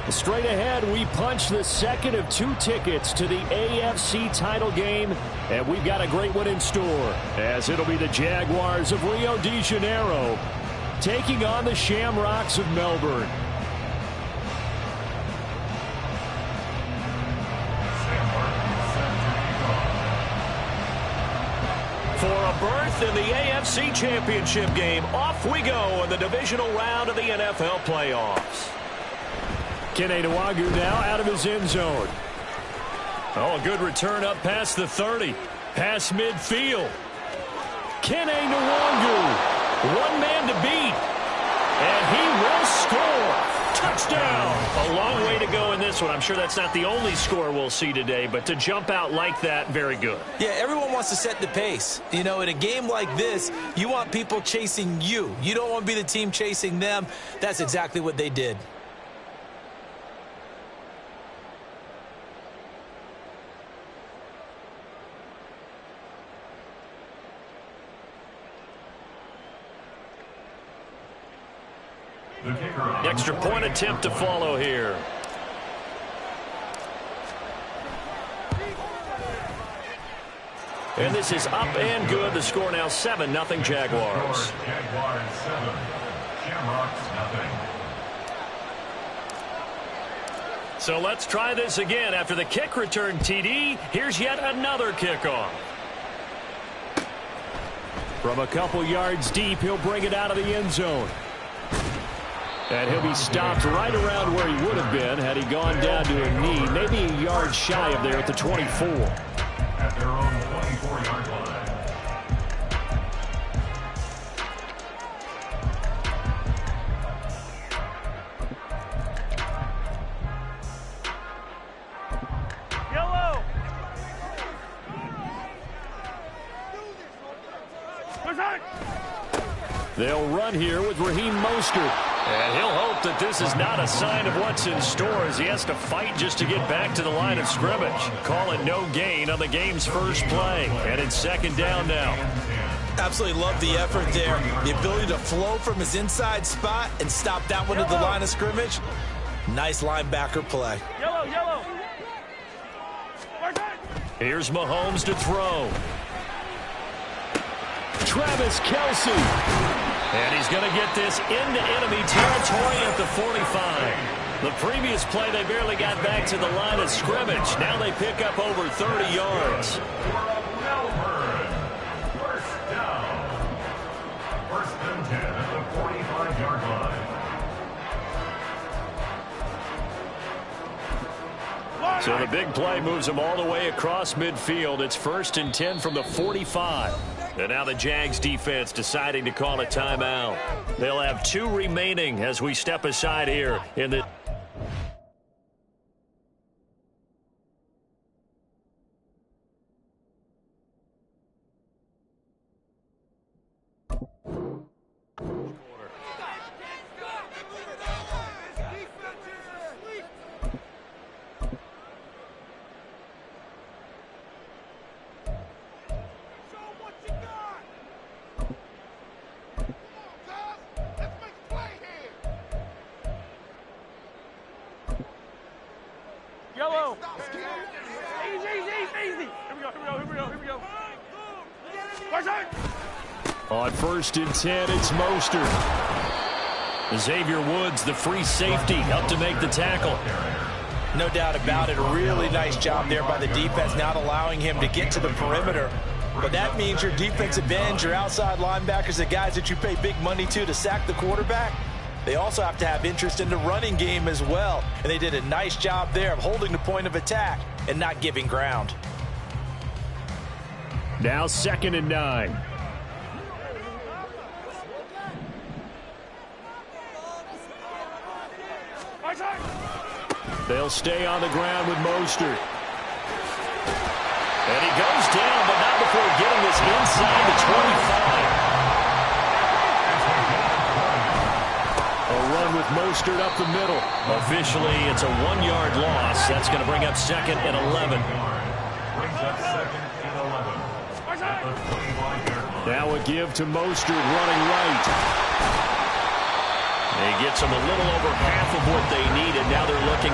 Straight ahead, we punch the second of 2 tickets to the AFC title game, and we've got a great one in store, as it'll be the Jaguars of Rio de Janeiro taking on the Shamrocks of Melbourne. For a berth in the AFC Championship game, off we go in the divisional round of the NFL playoffs. Kene Nwagu now out of his end zone. Oh, a good return up past the 30. Past midfield. Kene Nwagu, one man to beat. And he will score. Touchdown. A long way to go in this one. I'm sure that's not the only score we'll see today, but to jump out like that, very good. Yeah, everyone wants to set the pace. You know, in a game like this, you want people chasing you. You don't want to be the team chasing them. That's exactly what they did. Extra point attempt to follow here. And this is up and good. The score now 7-0 Jaguars. Jaguars 7, Shamrocks nothing. So let's try this again. After the kick return TD, here's yet another kickoff. From a couple yards deep, he'll bring it out of the end zone. And he'll be stopped right around where he would have been had he gone down to a knee, maybe a yard shy of there at the 24. At their own 24-yard line. Yellow. They'll run here with Raheem Mostert. And he'll hope that this is not a sign of what's in store as he has to fight just to get back to the line of scrimmage. Call it no gain on the game's first play. And it's second down now. Absolutely love the effort there. The ability to flow from his inside spot and stop that one at the line of scrimmage. Nice linebacker play. Yellow, yellow. Here's Mahomes to throw. Travis Kelce. And he's going to get this into enemy territory at the 45. The previous play, they barely got back to the line of scrimmage. Now they pick up over 30 yards. Melbourne. First down. First and 10 at the 45-yard line. So the big play moves them all the way across midfield. It's first and 10 from the 45. And now the Jags defense deciding to call a timeout. They'll have 2 remaining as we step aside here in the... Yellow. Easy, easy. Here we go. On first and 10, it's Mostert. Xavier Woods, the free safety, up to make the tackle. No doubt about it. A really nice job there by the defense, not allowing him to get to the perimeter. But that means your defensive ends, your outside linebackers, the guys that you pay big money to sack the quarterback, they also have to have interest in the running game as well. And they did a nice job there of holding the point of attack and not giving ground. Now second and 9. They'll stay on the ground with Mostert. And he goes down, but not before getting this inside the 25. A run with Mostert up the middle. Officially, it's a 1-yard loss. That's going to bring up second and 11. Brings up second and 11. At the 25-yard line. Now a give to Mostert running right. He gets them a little over half of what they needed. Now they're looking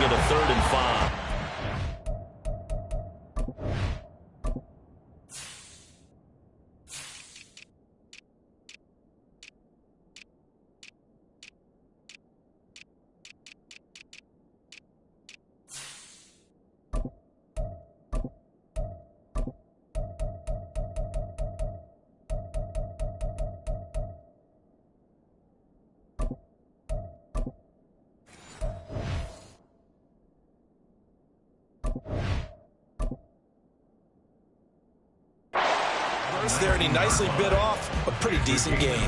burst there, and he nicely bit off a pretty decent gain.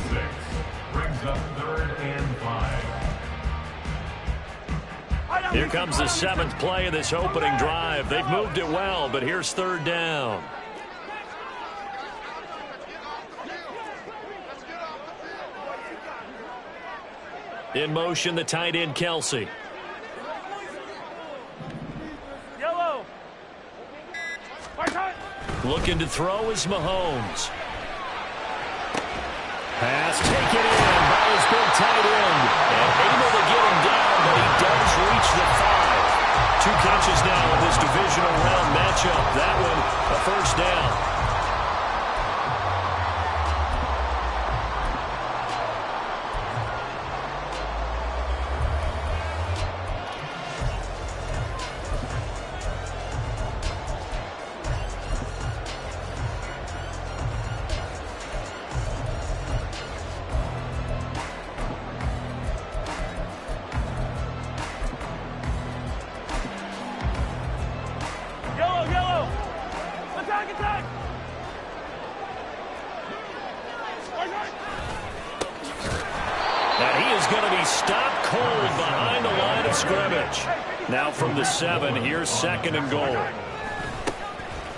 Brings up 3rd and 5. Here comes the 7th play of this opening drive. They've moved it well, but here's 3rd down. In motion, the tight end, Kelsey. Yellow. Looking to throw is Mahomes. Pass taken in by his big tight end. And able to get him down, but he does reach the 5. 2 catches now in this divisional round matchup. That one, a first down. Now from the 7, here's 2nd and goal.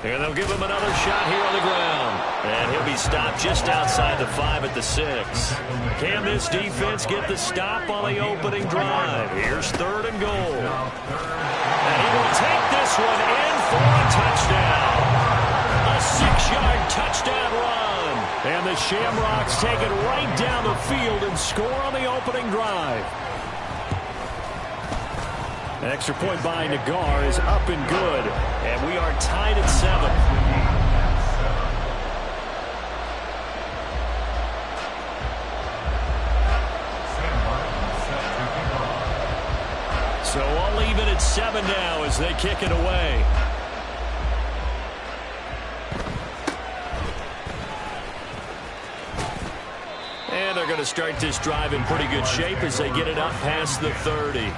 And they'll give him another shot here on the ground. And he'll be stopped just outside the 5 at the 6. Can this defense get the stop on the opening drive? Here's 3rd and goal. And he will take this one in for a touchdown. A 6-yard touchdown run. And the Shamrocks take it right down the field and score on the opening drive. An extra point by Nagar is up and good, and we are tied at 7. So all even at 7 now as they kick it away. And they're going to start this drive in pretty good shape as they get it up past the 30.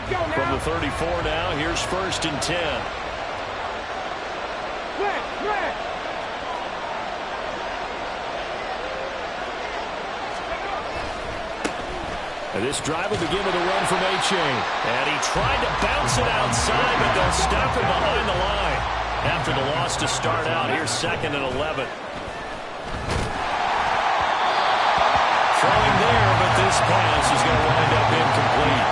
From the 34 now, here's 1st and 10. And this drive will begin with a run from A-Chain. And he tried to bounce it outside, but they'll stop him behind the line. After the loss to start out, here's 2nd and 11. Throwing there, but this pass is going to wind up incomplete.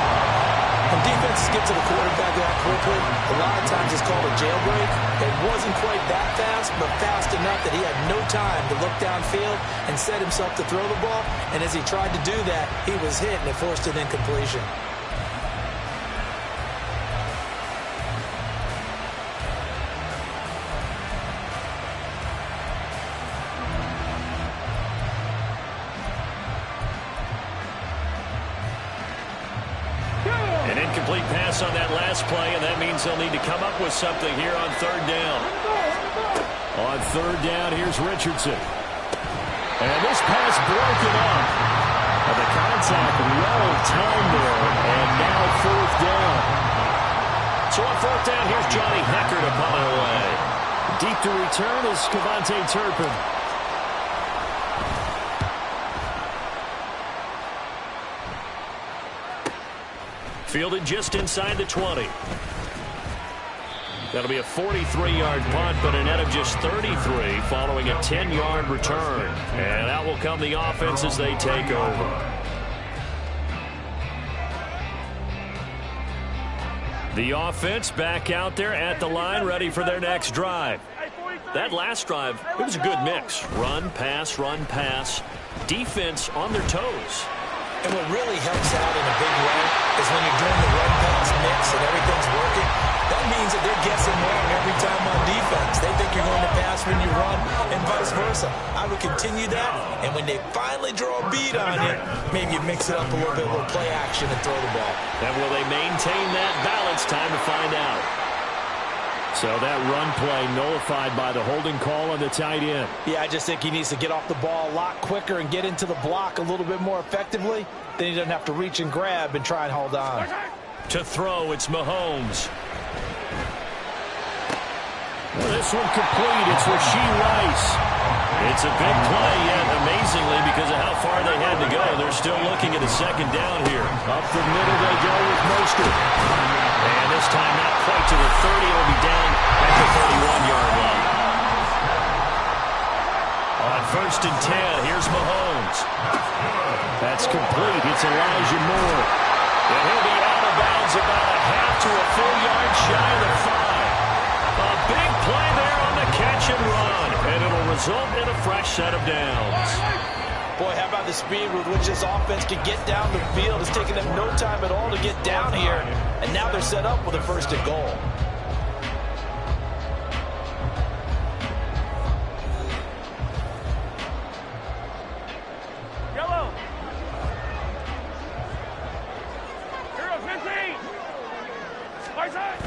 When defenses get to the quarterback that quickly, a lot of times it's called a jailbreak. It wasn't quite that fast, but fast enough that he had no time to look downfield and set himself to throw the ball. And as he tried to do that, he was hit and it forced an incompletion. On that last play, and that means they'll need to come up with something here on 3rd down. On 3rd down, here's Richardson. And this pass broken up. And the contact well timed there, and now 4th down. So on 4th down, here's Johnny Hecker to punt it away. Deep to return is Kevontae Turpin. Fielded just inside the 20. That'll be a 43-yard punt, but a net of just 33 following a 10-yard return. And out will come the offense as they take over. The offense back out there at the line, ready for their next drive. That last drive, it was a good mix. Run, pass, defense on their toes. And what really helps out in a big way is when you're doing the run-pass mix and everything's working, that means that they're guessing wrong every time on defense. They think you're going to pass when you run and vice versa. I would continue that, and when they finally draw a bead on you, maybe you mix it up a little bit, a little play action and throw the ball. And will they maintain that balance? Time to find out. So that run play nullified by the holding call on the tight end. Yeah, I just think he needs to get off the ball a lot quicker and get into the block a little bit more effectively. Then he doesn't have to reach and grab and try and hold on. To throw, it's Mahomes. This one complete. It's Rashee Rice. It's a big play, yet amazingly, because of how far they had to go, they're still looking at a second down here. Up the middle they go with Mostert. And this time not quite to the 30. It'll be down at the 31-yard line. On 1st and 10, here's Mahomes. That's complete. It's Elijah Moore. And he'll be out of bounds about a half to a full yard shy of the 5. A big play there on the catch and run. And it'll result in a fresh set of downs. Boy, how about the speed with which this offense can get down the field? It's taken them no time at all to get down here. And now they're set up with a 1st and goal. Yellow. Hero 15. Right side.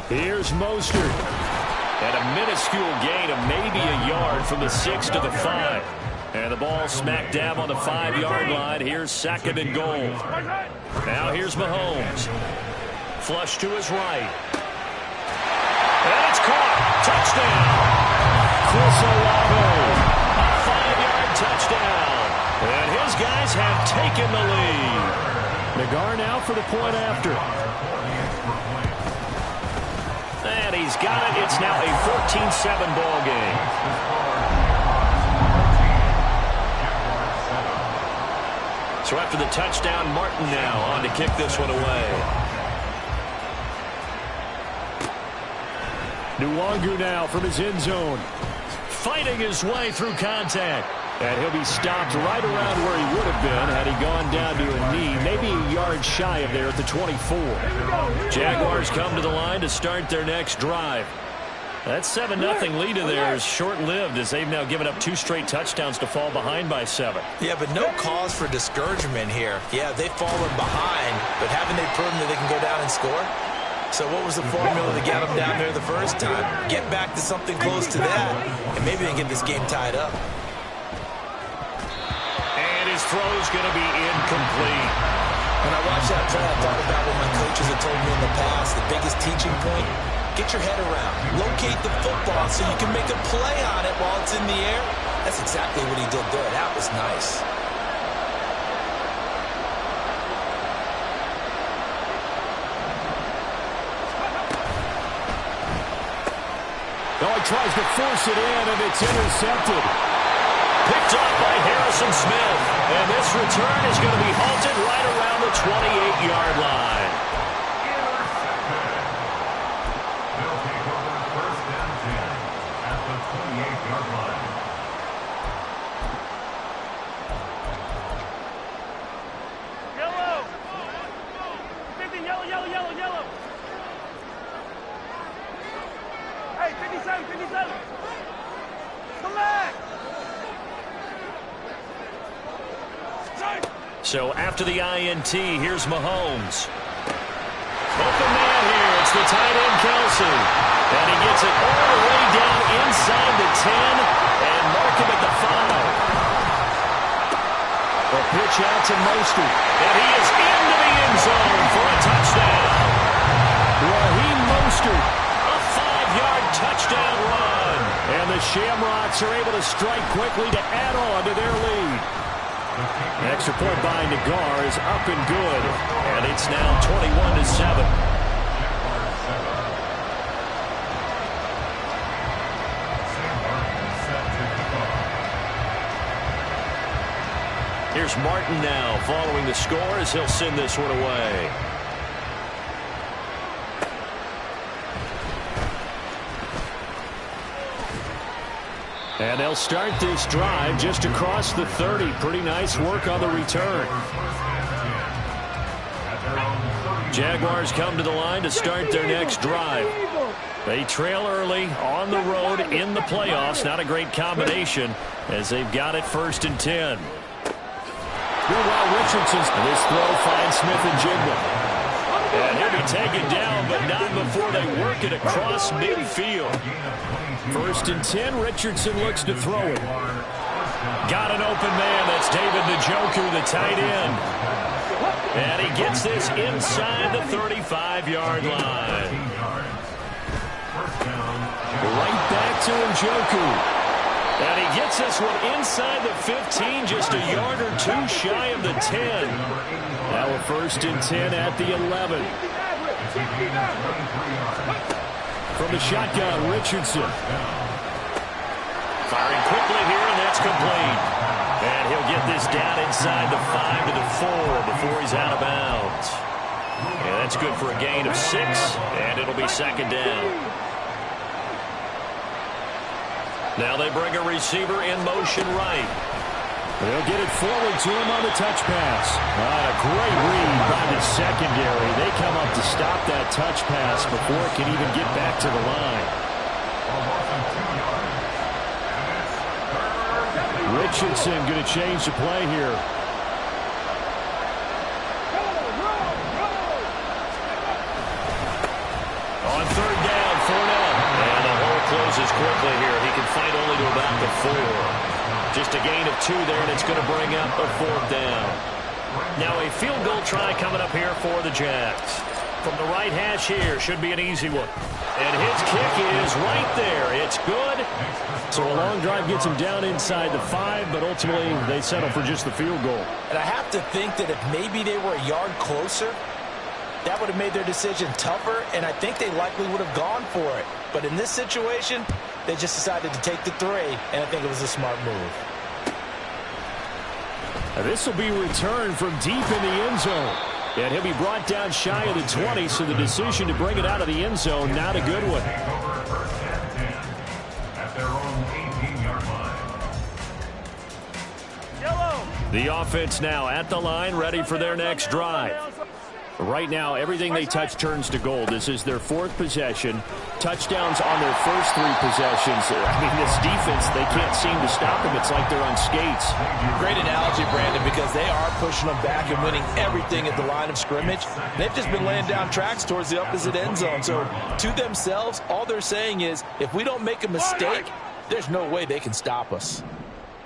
Here's Mostert. And a minuscule gain of maybe a yard from the 6 to the 5. And the ball smack dab on the 5-yard line. Here's 2nd and goal. Now here's Mahomes. Flush to his right. And it's caught. Touchdown. Chris Olave. A 5-yard touchdown. And his guys have taken the lead. Nagar now for the point after. And he's got it. It's now a 14-7 ball game. So after the touchdown, Martin now on to kick this one away. Nwangu now from his end zone. Fighting his way through contact. And he'll be stopped right around where he would have been had he gone down to a knee, maybe a yard shy of there at the 24. Jaguars come to the line to start their next drive. That 7-0 lead of theirs is short-lived as they've now given up 2 straight touchdowns to fall behind by 7. Yeah, but no cause for discouragement here. Yeah, they've fallen behind, but haven't they proven that they can go down and score? So what was the formula to get them down there the first time? Get back to something close to that, and maybe they get this game tied up. And his throw's going to be incomplete. When I watched that play, I thought about what my coaches have told me in the past. The biggest teaching point, get your head around. Locate the football so you can make a play on it while it's in the air. That's exactly what he did there. That was nice. Oh, he tries to force it in, and it's intercepted. Picked up by Harrison Smith. And this return is going to be halted right around the 28-yard line. They'll take over 1st and 10 at the 28-yard line. Yellow. 50, yellow, yellow, yellow, yellow. Hey, 57, 57. Come back. So after the INT, here's Mahomes. Open man here. It's the tight end, Kelsey. And he gets it all the way down inside the 10 and mark him at the 5. A pitch out to Mostert. And he is into the end zone for a touchdown. Raheem Mostert. A 5-yard touchdown run. And the Shamrocks are able to strike quickly to add on to their lead. Extra point by Nagar is up and good. And it's now 21-7. Here's Martin now following the score as he'll send this one away. And they'll start this drive just across the 30. Pretty nice work on the return. Jaguars come to the line to start their next drive. They trail early on the road in the playoffs. Not a great combination as they've got it 1st and 10. Meanwhile, Richardson's this throw finds Smith and Jigba. And he'll be taken down, but not before they work it across midfield. 1st and 10, Richardson looks to throw it. Got an open man. That's David Njoku, the tight end. And he gets this inside the 35-yard line. First down. Right back to Njoku. And he gets this one inside the 15, just a yard or two shy of the 10. Now a 1st and 10 at the 11. From the shotgun, Richardson. Firing quickly here, and that's complete. And he'll get this down inside the 5 to the 4 before he's out of bounds. And that's good for a gain of 6, and it'll be 2nd down. Now they bring a receiver in motion right. They'll get it forward to him on the touch pass. A great read by the secondary. They come up to stop that touch pass before it can even get back to the line. Richardson going to change the play here. On 3rd down, Fournette. And the hole closes quickly here. He can fight only to about the 4. Just a gain of 2 there, and it's going to bring up a 4th down. Now a field goal try coming up here for the Jags. From the right hash here, should be an easy one. And his kick is right there. It's good. So a long drive gets him down inside the 5, but ultimately they settle for just the field goal. And I have to think that if maybe they were a yard closer, that would have made their decision tougher, and I think they likely would have gone for it. But in this situation, they just decided to take the 3, and I think it was a smart move. This will be returned from deep in the end zone. And he'll be brought down shy of the 20, so the decision to bring it out of the end zone, not a good one. At their own 18-yard line. Yellow. The offense now at the line, ready for their next drive. Right now, everything they touch turns to gold. This is their 4th possession. Touchdowns on their first 3 possessions. I mean, this defense, they can't seem to stop them. It's like they're on skates. Great analogy, Brandon, because they are pushing them back and winning everything at the line of scrimmage. They've just been laying down tracks towards the opposite end zone. So to themselves, all they're saying is, if we don't make a mistake, there's no way they can stop us.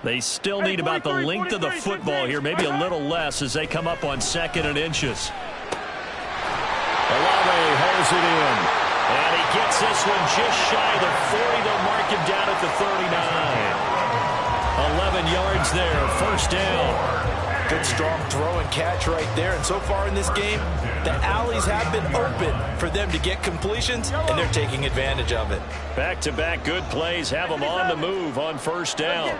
They still need about the length of the football here, maybe a little less as they come up on 2nd and inches. Olave holds it in. And he gets this one just shy of the 40. They'll mark him down at the 39. 11 yards there, 1st down. Good strong throw and catch right there. And so far in this game, the alleys have been open for them to get completions, and they're taking advantage of it. Back-to-back good plays have them on the move on 1st down.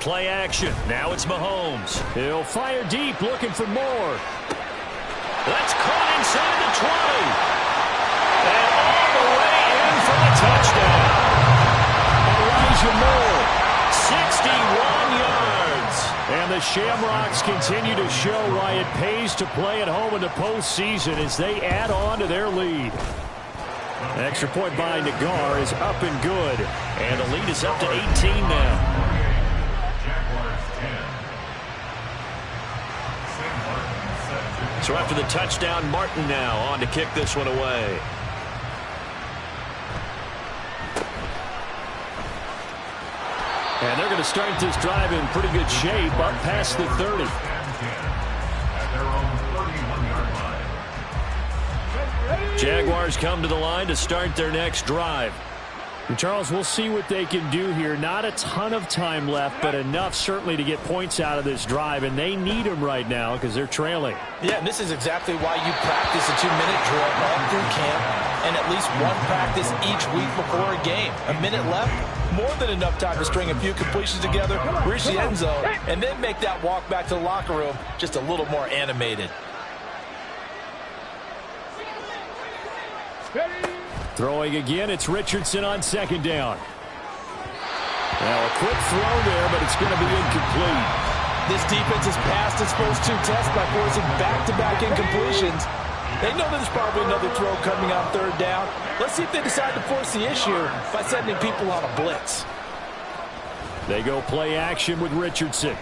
Play action. Now it's Mahomes. He'll fire deep, looking for more. That's caught inside the 20. And all the way in for the touchdown. Elijah Moore. 61 yards. And the Shamrocks continue to show why it pays to play at home in the postseason as they add on to their lead. Extra point by Nagar is up and good. And the lead is up to 18 now. So after the touchdown, Martin now on to kick this one away. And they're going to start this drive in pretty good shape up past the 30. Jaguars come to the line to start their next drive. And Charles, we'll see what they can do here. Not a ton of time left, but enough certainly to get points out of this drive, and they need them right now because they're trailing. Yeah, and this is exactly why you practice a 2-minute drill all through camp and at least one practice each week before a game. A minute left, more than enough time to string a few completions together, reach the end zone, and then make that walk back to the locker room just a little more animated. Throwing again, it's Richardson on 2nd down. Now a quick throw there, but it's going to be incomplete. This defense has passed its first 2 tests by forcing back-to-back incompletions. They know there's probably another throw coming on 3rd down. Let's see if they decide to force the issue by sending people on a blitz. They go play action with Richardson.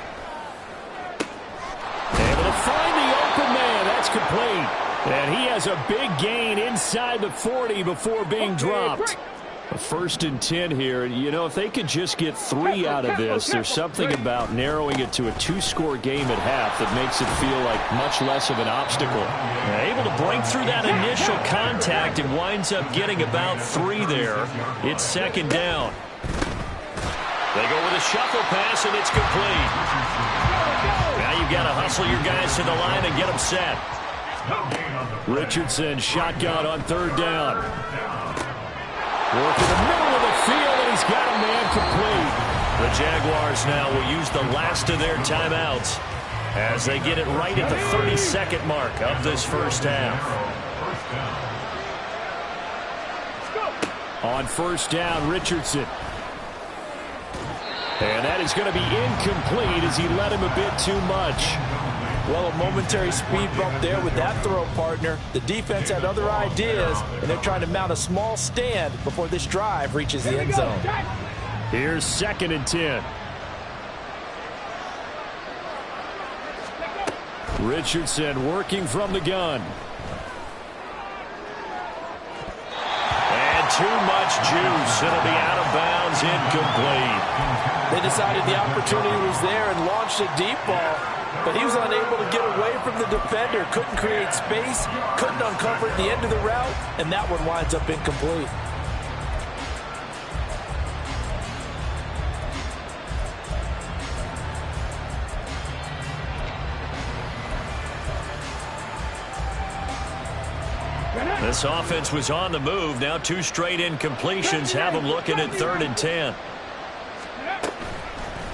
Able to find the open man. That's complete. And he has a big gain inside the 40 before being dropped. First and 10 here. You know, if they could just get 3 out of this, there's something about narrowing it to a 2-score game at half that makes it feel like much less of an obstacle. Able to break through that initial contact and winds up getting about 3 there. It's second down. They go with a shuffle pass, and it's complete. Now you've got to hustle your guys to the line and get them set. Richardson shotgun on third down. Work in the middle of the field, and he's got a man complete. The Jaguars now will use the last of their timeouts as they get it right at the 32nd mark of this first half. On first down, Richardson. And that is going to be incomplete as he led him a bit too much. Well, a momentary speed bump there with that throw, partner. The defense had other ideas, and they're trying to mount a small stand before this drive reaches the end zone. Here's second and 10. Richardson working from the gun. And too much juice. It'll be out of bounds, incomplete. They decided the opportunity was there and launched a deep ball, but he was unable to get away from the defender. Couldn't create space, couldn't uncover at the end of the route, and that one winds up incomplete. This offense was on the move. Now 2 straight incompletions have them looking at 3rd and 10.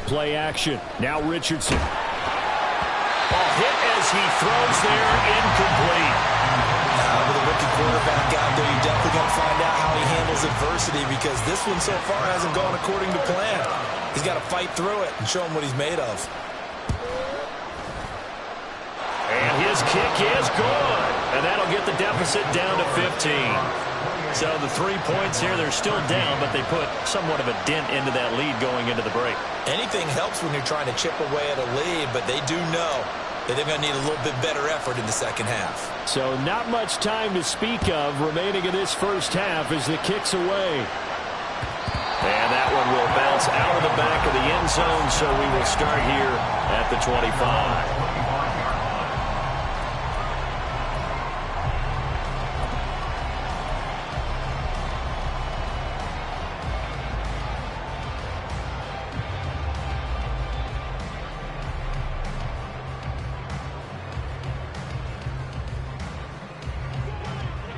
Play action. Now Richardson. Ball hit as he throws there, incomplete. With a rookie quarterback out there, you definitely got to find out how he handles adversity, because this one so far hasn't gone according to plan. He's got to fight through it and show him what he's made of. And his kick is good. And that'll get the deficit down to 15. So the 3 points here, they're still down, but they put somewhat of a dent into that lead going into the break. Anything helps when you're trying to chip away at a lead, but they do know that they're going to need a little bit better effort in the second half. So not much time to speak of remaining in this first half as the kick's away. And that one will bounce out of the back of the end zone, so we will start here at the 25.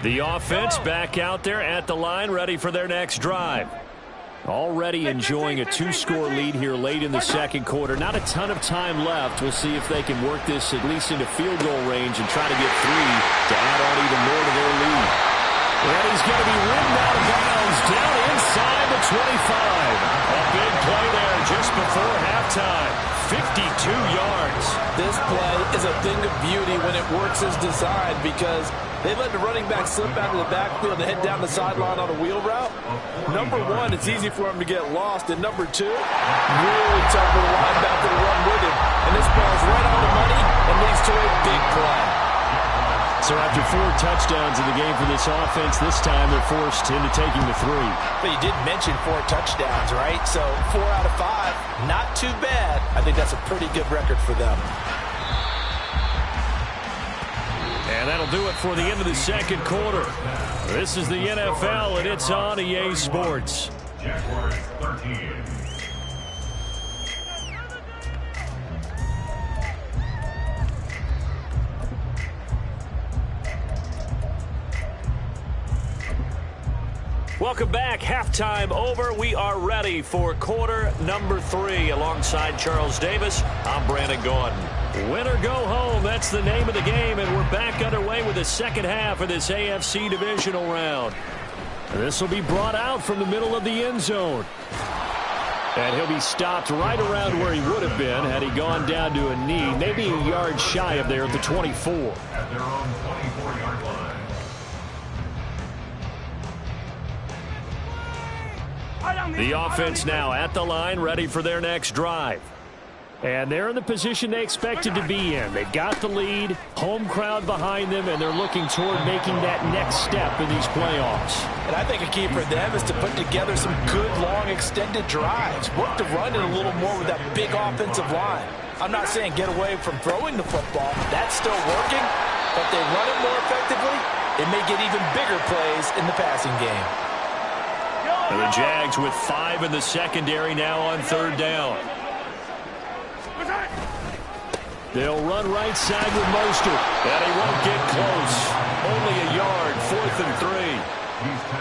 The offense back out there at the line, ready for their next drive. Already enjoying a 2-score lead here late in the second quarter. Not a ton of time left. We'll see if they can work this at least into field goal range and try to get 3 to add on even more to their lead. And he's going to be ridden out of bounds down inside the 25. A big play there just before halftime. 52 yards. This play is a thing of beauty when it works as designed, because they let the running back slip out of the backfield and head down the sideline on a wheel route. Number one, it's easy for him to get lost. And number two, really tough for the linebacker to run with him. And this ball's right on the money and leads to a big play. So after 4 touchdowns in the game for this offense, this time they're forced into taking the 3. But you did mention 4 touchdowns, right? So 4 out of 5, not too bad. I think that's a pretty good record for them. And that'll do it for the end of the second quarter. This is the NFL, and it's on EA Sports. Jaguars 13. Welcome back. Halftime over. We are ready for quarter number 3. Alongside Charles Davis, I'm Brandon Gordon. Win or go home, that's the name of the game, and we're back underway with the second half of this AFC divisional round. This will be brought out from the middle of the end zone. And he'll be stopped right around where he would have been had he gone down to a knee, maybe a yard shy of there at the 24. At their own 24-yard line. The offense now at the line, ready for their next drive. And they're in the position they expected to be in. They've got the lead, home crowd behind them, and they're looking toward making that next step in these playoffs. And I think a key for them is to put together some good, long, extended drives. Work to run it a little more with that big offensive line. I'm not saying get away from throwing the football. That's still working. But they run it more effectively, it may get even bigger plays in the passing game. And the Jags with 5 in the secondary now on 3rd down. They'll run right side with Mostert. And he won't get close. Only a yard, 4th and 3.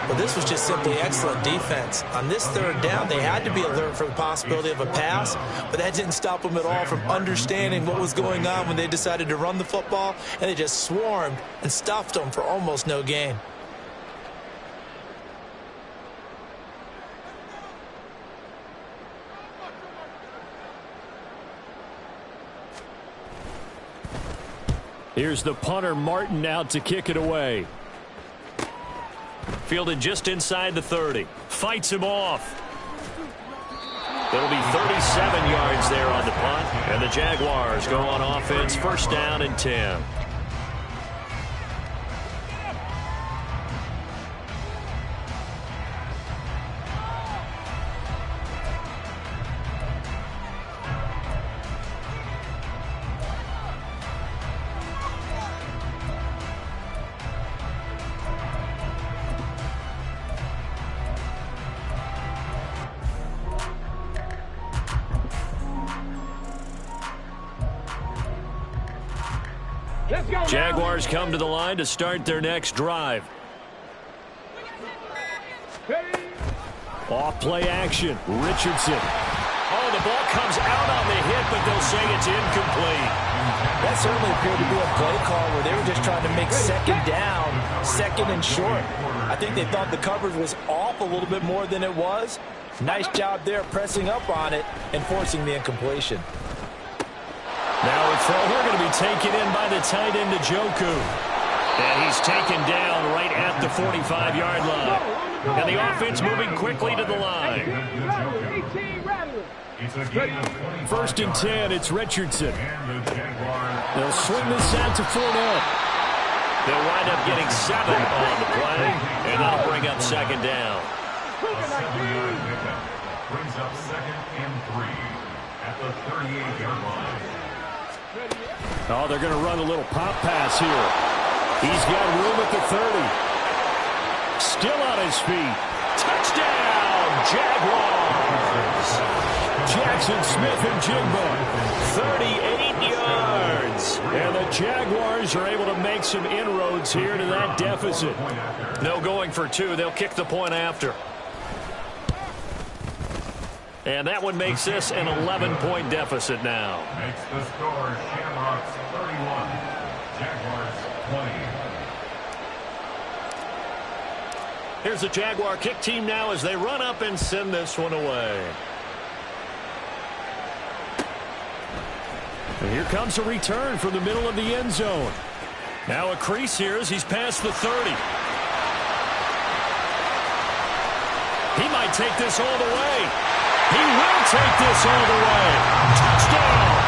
Well, this was just simply excellent defense. On this 3rd down, they had to be alert for the possibility of a pass, but that didn't stop them at all from understanding what was going on when they decided to run the football, and they just swarmed and stuffed them for almost no gain. Here's the punter, Martin, out to kick it away. Fielded just inside the 30. Fights him off. It'll be 37 yards there on the punt. And the Jaguars go on offense, 1st down and 10. Jaguars come to the line to start their next drive. Off play action, Richardson. Oh, the ball comes out on the hit, but they'll say it's incomplete. That certainly appeared to be a play call where they were just trying to make 2nd down, 2nd and short. I think they thought the coverage was off a little bit more than it was. Nice job there pressing up on it and forcing the incompletion. Now a throw here going to be taken in by the tight end, Njoku. And he's taken down right at the 45-yard line. And the offense moving quickly to the line. 1st and 10, it's Richardson. They'll swing this out to Fournette. They'll wind up getting 7 on the play, and that'll bring up 2nd down. Brings up 2nd and 3 at the 38-yard line. Oh, they're going to run a little pop pass here. He's got room at the 30. Still on his feet. Touchdown, Jaguars! Jackson Smith and Jigba. 38 yards. And the Jaguars are able to make some inroads here to that deficit. No going for 2. They'll kick the point after. And that one makes this an 11-point deficit now. Makes the score Shamrocks 31, Jaguars 20. Here's the Jaguar kick team now as they run up and send this one away. And here comes a return from the middle of the end zone. Now a crease here as he's past the 30. He might take this all the way. He will take this all the way. Touchdown!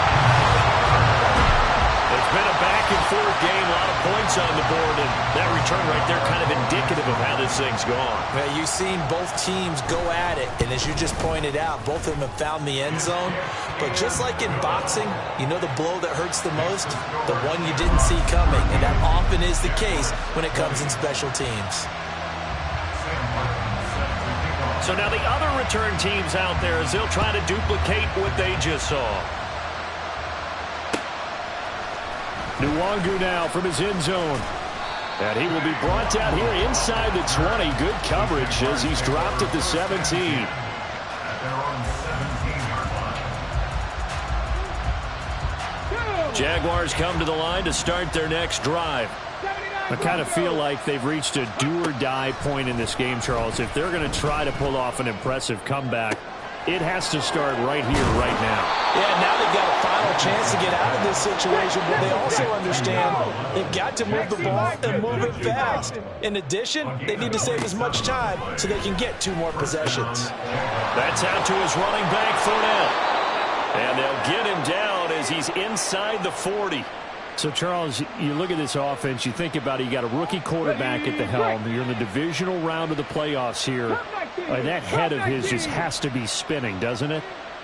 It's been a back-and-forth game, a lot of points on the board, and that return right there kind of indicative of how this thing's gone. Well, you've seen both teams go at it, and as you just pointed out, both of them have found the end zone. But just like in boxing, you know the blow that hurts the most? The one you didn't see coming, and that often is the case when it comes in special teams. So now the other return teams out there as they'll try to duplicate what they just saw. Nwangu now from his end zone. And he will be brought down here inside the 20. Good coverage as he's dropped at the 17. At their own 17-yard line. Jaguars come to the line to start their next drive. I kind of feel like they've reached a do-or-die point in this game, Charles. If they're going to try to pull off an impressive comeback, it has to start right here, right now. Yeah, now they've got a final chance to get out of this situation, but they also understand they've got to move the ball and move it fast. In addition, they need to save as much time so they can get 2 more possessions. That's out to his running back, Fournette. And they'll get him down as he's inside the 40. So, Charles, you look at this offense, you think about it, you got a rookie quarterback at the helm. You're in the divisional round of the playoffs here. That head of his just has to be spinning, doesn't it?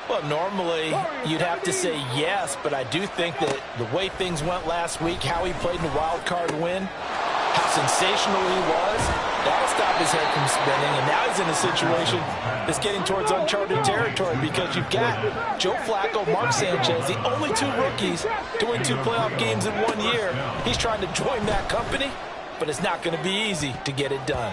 Well, normally you'd have to say yes, but I do think that the way things went last week, how he played in the wild card win, how sensational he was, that'll stop his head from spinning. And now he's in a situation that's getting towards uncharted territory because you've got Joe Flacco, Mark Sanchez, the only two rookies to win 2 playoff games in 1 year. He's trying to join that company, but it's not going to be easy to get it done.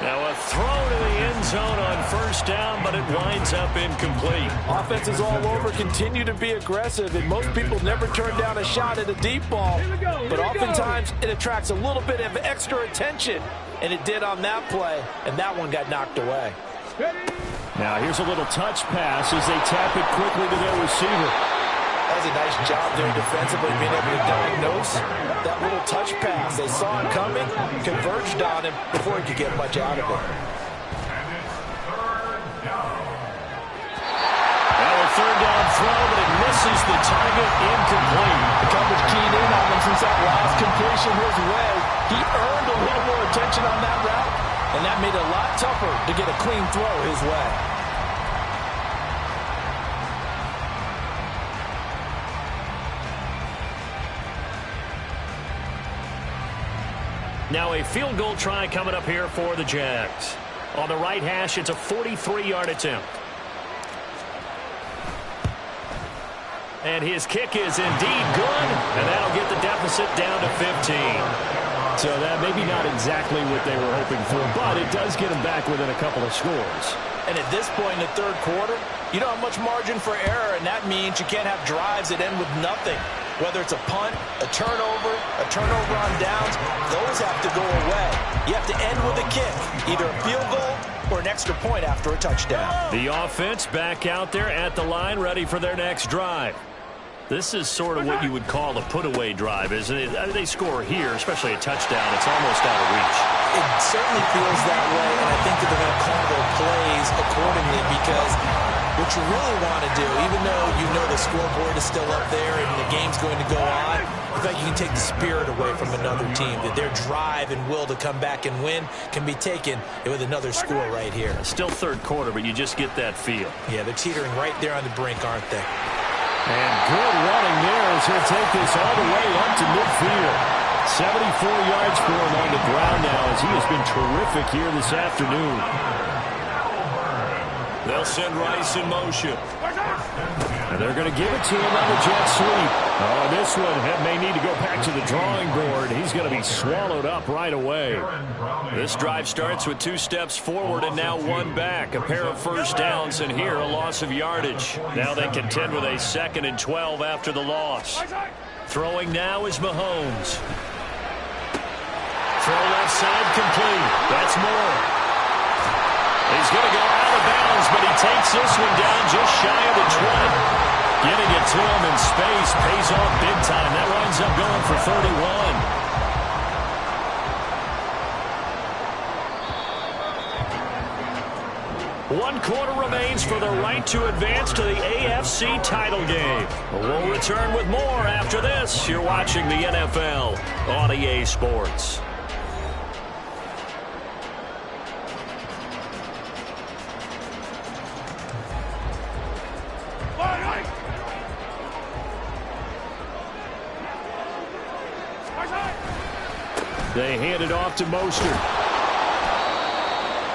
Now a throw to the end zone on first down, but it winds up incomplete. Offenses all over continue to be aggressive, and most people never turn down a shot at a deep ball. But oftentimes it attracts a little bit of extra attention, and it did on that play, and that one got knocked away. Now here's a little touch pass as they tap it quickly to their receiver. That was a nice job there defensively, being able to diagnose that little touch pass. They saw it coming, converged on him before he could get much out of it. Now a third down throw, but it misses the target, incomplete. The coverage keyed in on him since that last completion his way. He earned a little more attention on that route, and that made it a lot tougher to get a clean throw his way. Now a field goal try coming up here for the Jags. On the right hash, it's a 43-yard attempt. And his kick is indeed good, and that'll get the deficit down to 15. So that maybe not exactly what they were hoping for, but it does get them back within a couple of scores. And at this point in the third quarter, you don't have much margin for error, and that means you can't have drives that end with nothing. Whether it's a punt, a turnover on downs, those have to go away. You have to end with a kick, either a field goal or an extra point after a touchdown. The offense back out there at the line, ready for their next drive. This is sort of what you would call a put-away drive, isn't it? They score here, especially a touchdown. It's almost out of reach. It certainly feels that way, and I think that they're going to call their plays accordingly because what you really want to do, even though you know the scoreboard is still up there and the game's going to go on, in fact, you can take the spirit away from another team, that their drive and will to come back and win can be taken with another score right here. Still third quarter, but you just get that feel. Yeah, they're teetering right there on the brink, aren't they? And good running there as he'll take this all the way up to midfield. 74 yards for him on the ground now as he has been terrific here this afternoon. They'll send Rice in motion. And they're going to give it to him on the jet sweep. Oh, this one may need to go back to the drawing board. He's going to be swallowed up right away. This drive starts with 2 steps forward and now 1 back. A pair of first downs, and here a loss of yardage. Now they contend with a 2nd and 12 after the loss. Throwing now is Mahomes. Throw left side complete. That's more. He's going to go out of bounds, but he takes this one down just shy of the 20. Getting it to him in space pays off big time. That winds up going for 31. 1 quarter remains for the right to advance to the AFC title game. We'll return with more after this. You're watching the NFL on EA Sports. They hand it off to Mostert.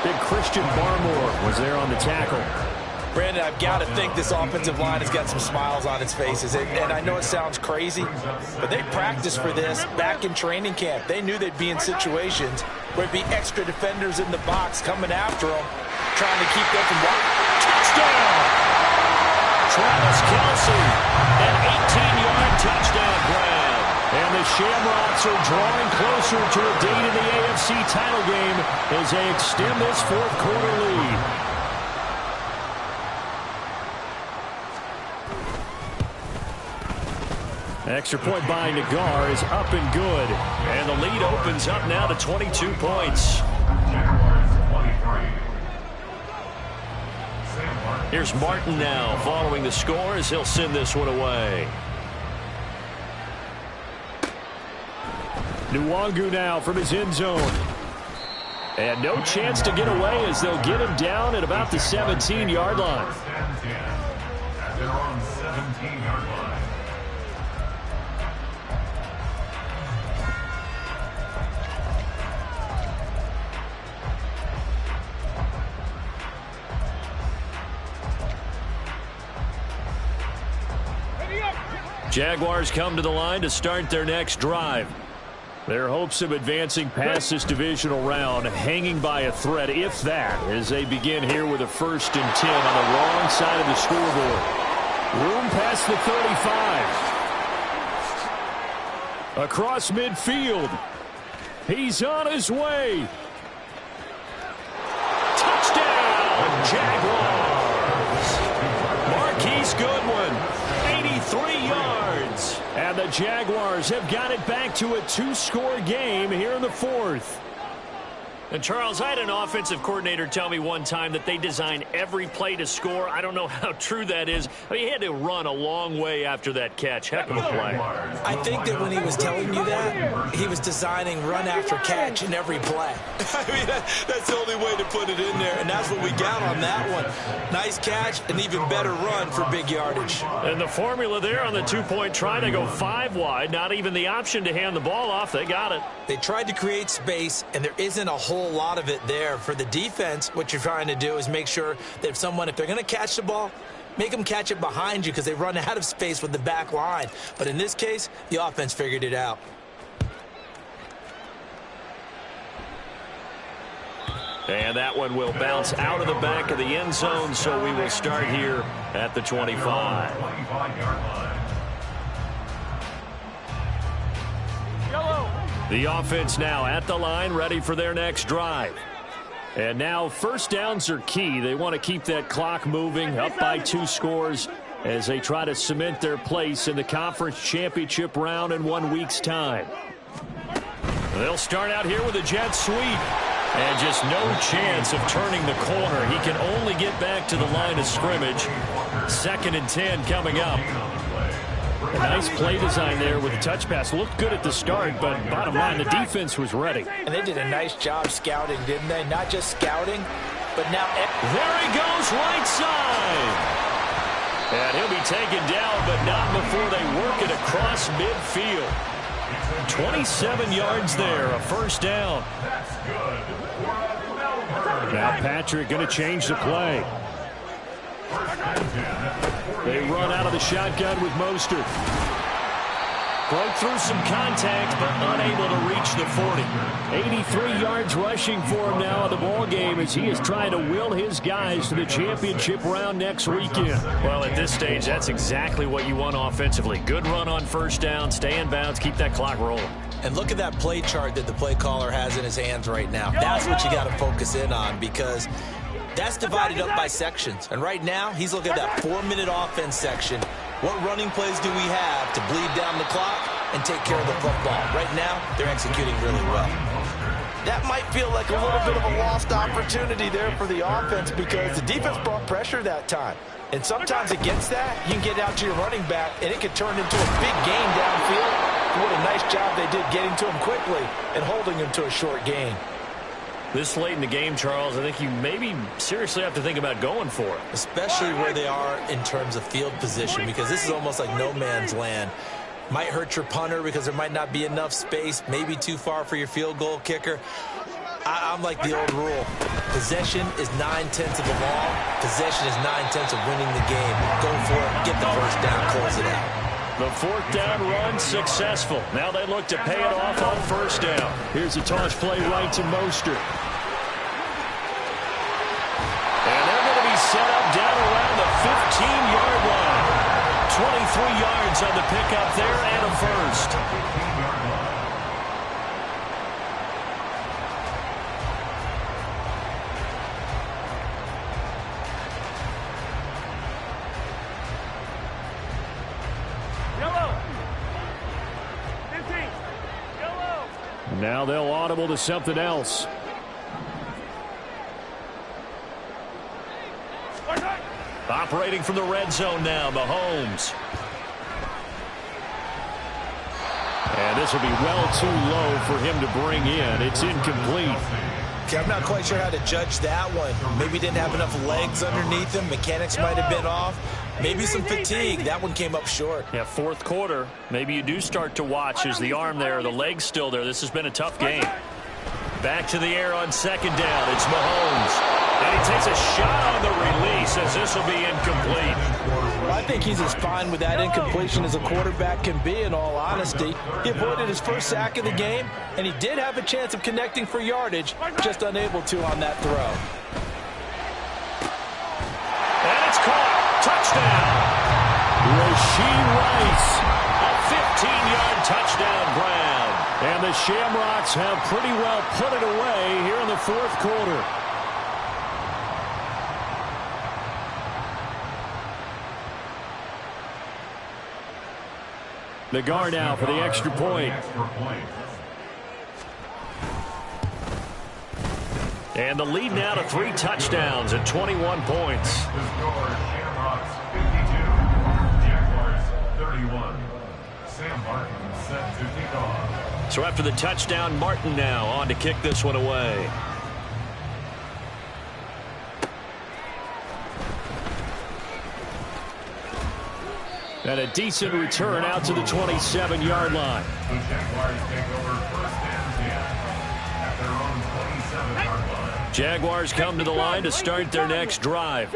Big Christian Barmore was there on the tackle. Brandon, I've got to think this offensive line has got some smiles on its faces. And I know it sounds crazy, but they practiced for this back in training camp. They knew they'd be in situations where it'd be extra defenders in the box coming after them, trying to keep them from walking. Touchdown! Travis Kelce, an 18-yard touchdown grab. And the Shamrocks are drawing closer to a date in the AFC title game as they extend this 4th quarter lead. Extra point by Nagar is up and good. And the lead opens up now to 22 points. Here's Martin now following the score as he'll send this one away. Nwangu now from his end zone. And no chance to get away as they'll get him down at about the 17-yard line. First and 10 at their own 17-yard line. Jaguars come to the line to start their next drive. Their hopes of advancing past this divisional round hanging by a thread, if that, as they begin here with a 1st and 10 on the wrong side of the scoreboard. Room past the 35. Across midfield. He's on his way. Touchdown, Jaguars. Marquise Goodwin, 83 yards. And the Jaguars have got it back to a 2-score game here in the 4th. And Charles, I had an offensive coordinator tell me one time that they design every play to score. I don't know how true that is. I mean, he had to run a long way after that catch. Heck of a play. I think that when he was telling you that, he was designing run after catch in every play. I mean, that's the only way to put it in there, and that's what we got on that one. Nice catch, an even better run for big yardage. And the formula there on the 2-point try to go 5 wide, not even the option to hand the ball off. They got it. They tried to create space, and there isn't a whole lot of it there. For the defense, what you're trying to do is make sure that if they're going to catch the ball, make them catch it behind you because they run out of space with the back line. But in this case, the offense figured it out. And that one will bounce out of the back of the end zone, so we will start here at the 25. 25-yard line. The offense now at the line, ready for their next drive. And now 1st downs are key. They want to keep that clock moving, up by 2 scores as they try to cement their place in the conference championship round in 1 week's time. They'll start out here with a jet sweep. And just no chance of turning the corner. He can only get back to the line of scrimmage. 2nd and 10 coming up. A nice play design there with the touch pass. Looked good at the start, but bottom line, the defense was ready. And they did a nice job scouting, didn't they? Not just scouting, but now... There he goes, right side. And he'll be taken down, but not before they work it across midfield. 27 yards there, a 1st down. Now Patrick going to change the play. They run out of the shotgun with Mostert. Broke through some contact, but unable to reach the 40. 83 yards rushing for him now in the ball game as he is trying to will his guys to the championship round next weekend. Well, at this stage, that's exactly what you want offensively. Good run on 1st down, stay in bounds, keep that clock rolling. And look at that play chart that the play caller has in his hands right now. That's what you got to focus in on because that's divided up by sections. And right now, he's looking at that 4-minute offense section. What running plays do we have to bleed down the clock and take care of the football? Right now, they're executing really well. That might feel like a little bit of a lost opportunity there for the offense because the defense brought pressure that time. And sometimes against that, you can get out to your running back, and it could turn into a big gain downfield. What a nice job they did getting to him quickly and holding him to a short gain. This late in the game, Charles, I think you maybe seriously have to think about going for it. Especially where they are in terms of field position, because this is almost like no man's land. Might hurt your punter because there might not be enough space, maybe too far for your field goal kicker. I'm like the old rule. Possession is 9/10 of the ball. Possession is 9/10 of winning the game. Go for it, get the 1st down, close it out. The 4th down run successful. Now they look to pay it off on 1st down. Here's a toss play right to Mostert. And they're going to be set up down around the 15-yard line. 23 yards on the pickup there and a 1st. Now they'll audible to something else. Operating from the red zone now, Mahomes. And this will be well too low for him to bring in. It's incomplete. Okay, I'm not quite sure how to judge that one. Maybe didn't have enough legs underneath him. Mechanics might have been off. Maybe some fatigue. That one came up short. Yeah, fourth quarter. Maybe you do start to watch as the arm there, the leg's still there. This has been a tough game. Back to the air on second down. It's Mahomes. And he takes a shot on the release as this will be incomplete. I think he's as fine with that incompletion as a quarterback can be, in all honesty. He avoided his first sack of the game, and he did have a chance of connecting for yardage, just unable to on that throw. And it's caught. Touchdown. Rashee Rice. A 15-yard touchdown, Brown. And the Shamrocks have pretty well put it away here in the fourth quarter. The guard now for the extra point. And the lead now to 3 touchdowns at 21 points. The score, Shamrocks 52, Jaguars 31. Sam Martin set to kick off. So after the touchdown, Martin now on to kick this one away. And a decent return out to the 27-yard line. The Jaguars take over first and 10 at their own 27-yard line. Jaguars come to the line to start their next drive.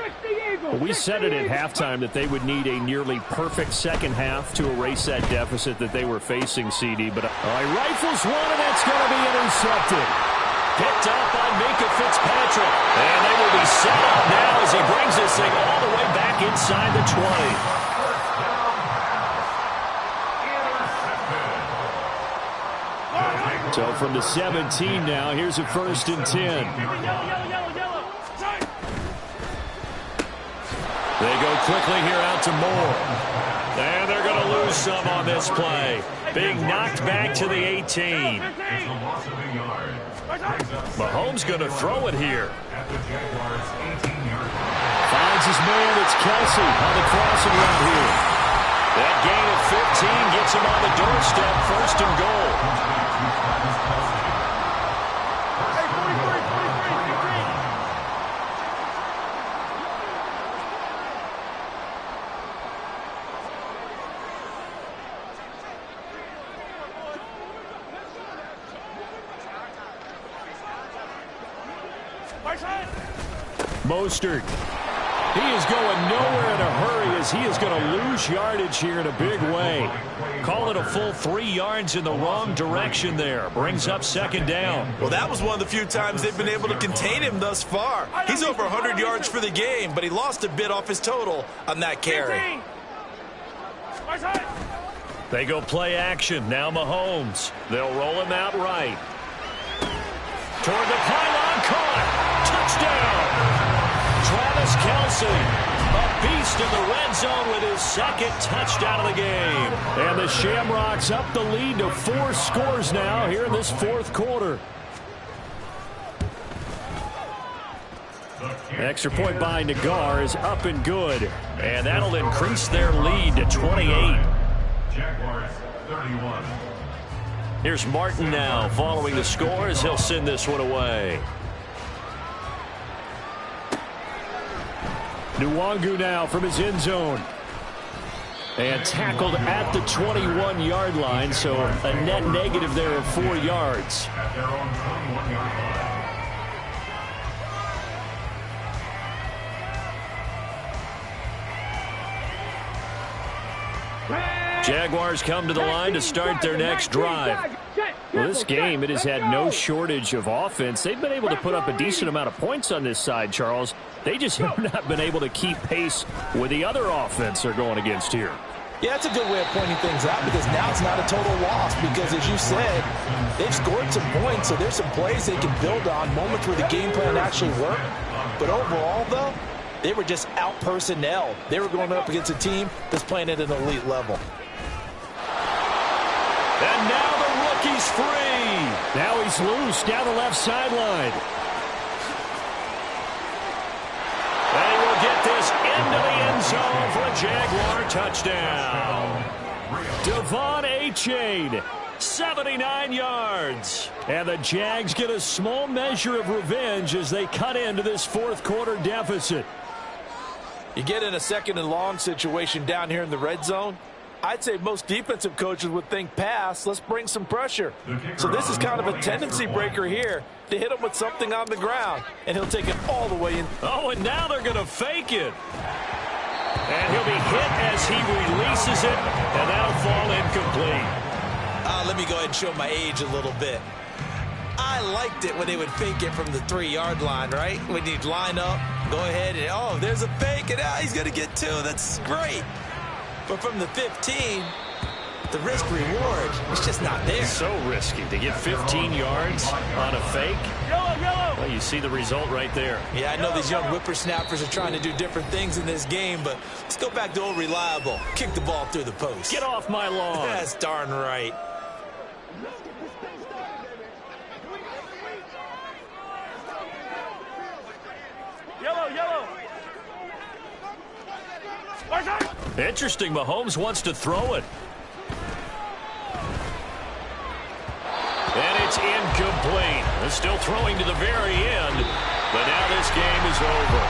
We said it at halftime that they would need a nearly perfect second half to erase that deficit that they were facing, CD. But rifles one, and that's going to be intercepted. Picked up by Minkah Fitzpatrick. And they will be set up now as he brings this thing all the way back inside the 20. So from the 17 now, here's a 1st and 10. They go quickly here out to Moore. And they're going to lose some on this play. Being knocked back to the 18. Mahomes going to throw it here. Finds his man, it's Kelsey on the crossing route here. That gain of 15 gets him on the doorstep, 1st and goal. Mostert. He is going nowhere in a hurry as he is going to lose yardage here in a big way. Call it a full 3 yards in the wrong direction there. Brings up 2nd down. Well, that was one of the few times they've been able to contain him thus far. He's over 100 yards for the game, but he lost a bit off his total on that carry. They go play action. Now Mahomes. They'll roll him out right. Toward the pylon, caught. Touchdown. Travis Kelsey, a beast in the red zone with his 2nd touchdown of the game. And the Shamrocks up the lead to 4 scores now here in this 4th quarter. Extra point by Nagar is up and good. And that'll increase their lead to 28. Jaguars 31. Here's Martin now following the score as he'll send this one away. Nwangu now from his end zone. And tackled at the 21-yard line, so a net negative there of 4 yards. At their own 21-yard line. Jaguars come to the line to start their next drive. Well, this game, it has had no shortage of offense. They've been able to put up a decent amount of points on this side, Charles. They just have not been able to keep pace with the other offense they're going against here. Yeah, that's a good way of pointing things out because now it's not a total loss because, as you said, they've scored some points, so there's some plays they can build on, moments where the game plan actually worked. But overall, though, they were just out-personnel. They were going up against a team that's playing at an elite level. And now the rookie's free. Now he's loose down the left sideline. And he will get this into zone for a Jaguar touchdown. Devon A-Chain, 79 yards. And the Jags get a small measure of revenge as they cut into this fourth quarter deficit. You get in a second and long situation down here in the red zone. I'd say most defensive coaches would think pass. Let's bring some pressure. So this is kind of a tendency breaker here to hit him with something on the ground. And he'll take it all the way in. Oh, and now they're going to fake it. And he'll be hit as he releases it. And that'll fall incomplete. Let me go ahead and show my age a little bit. I liked it when they would fake it from the 3-yard line, right? When you'd line up, go ahead, and oh, there's a fake, and he's going to get 2. That's great. But from the 15, the risk-reward is just not there. So risky to get 15 yards on a fake. Yellow, yellow. Well, you see the result right there. Yeah, I know these young whippersnappers are trying to do different things in this game, but let's go back to old reliable. Kick the ball through the post. Get off my lawn. That's darn right. Yellow, yellow. Interesting. Mahomes wants to throw it. And it's incomplete. They're still throwing to the very end. But now this game is over.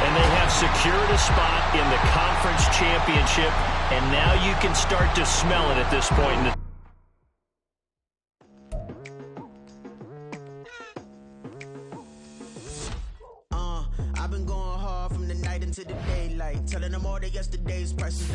And they have secured a spot in the conference championship. And now you can start to smell it at this point in the I've been going hard from the night into the daylight, telling them all that yesterday's prices.